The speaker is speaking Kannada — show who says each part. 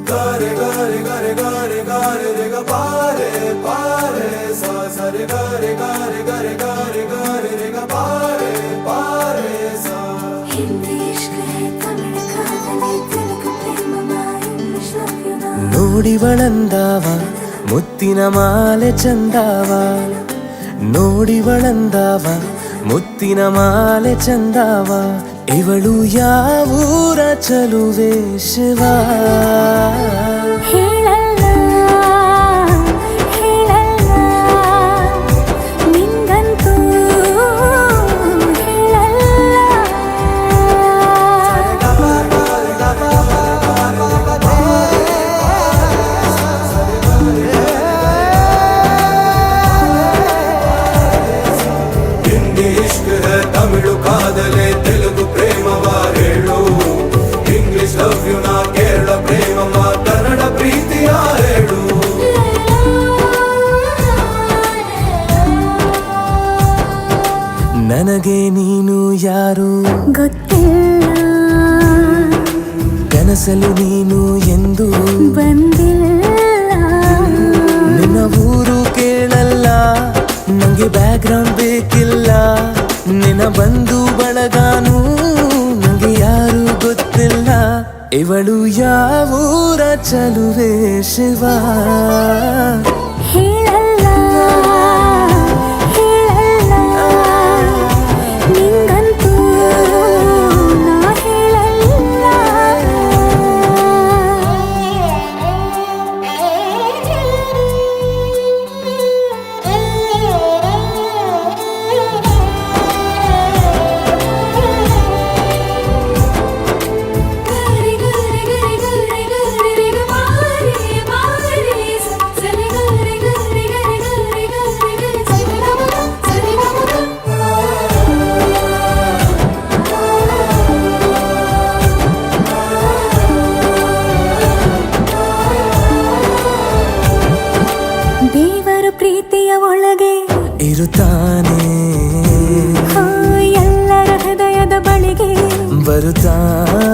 Speaker 1: Gare gare gare gare gare re ga pare pare sa sa re gare gare gare gare gare re ga pare pare sa
Speaker 2: Hindi इश्क है तमिल कादले तेलुगु प्रेम इंग्लिश लव यू ना
Speaker 3: ನೋಡಿವಳಂದಾವ ಮುತ್ತಿನ ಮಾಲೆ ಚಂದಾವ ನೋಡಿವಳಂದಾವ ಮುತ್ತಿನ ಮಾಲೆ ಚಂದಾವ ಇವಳು ಯಾವೂರ ಚಲುವೆ ಶಿವ
Speaker 2: ಹೇಳಲ್ಲ ಹೇಳಲ್ಲ ನಿಂಗಂತೂ ಹೇಳಲ್ಲ
Speaker 1: हिंदी इश्क है तमिल कादले तेलुगु प्रेमವ ಹೇಳು ಇಂಗ್ಲಿಷ್ ಲವ್ ಯು ನಾ ಕೇರಳ ಪ್ರೇಮವ ಕನ್ನಡ ಪ್ರೀತಿಯ ಹೇಳು
Speaker 3: ನನಗೆ ನೀನು ಯಾರು
Speaker 2: ಗೊತ್ತಿಲ್ಲ
Speaker 3: ಕನಸಲು ನೀನು ಎಂದು
Speaker 2: ಬಂದಿಲ್ಲ
Speaker 3: ನಿನ್ನ ಊರು ಕೇಳಲ್ಲ ನಂಗೆ ಬ್ಯಾಕ್ಗ್ರೌಂಡ್ ಬೇಕಿಲ್ಲ ನಿನ್ನ ಬಂಧು ಬಳಗಾನು ನಂಗೆ ಯಾರು ಗೊತ್ತಿಲ್ಲ ಇವಳು ಯಾವೂರ ಚಲುವೆ ಶಿವ
Speaker 2: ಹೇಳಲ್ಲ ಹೇಳಲ್ಲ ನಿಂಗಂತೂ ನಾ ದೇವರು ಪ್ರೀತಿಯ ಒಳಗೆ
Speaker 3: ಇರುತ್ತಾನೆ
Speaker 2: ಎಲ್ಲರ ಹೃದಯದ ಬಳಿಗೆ
Speaker 3: ಬರುತ್ತಾನೆ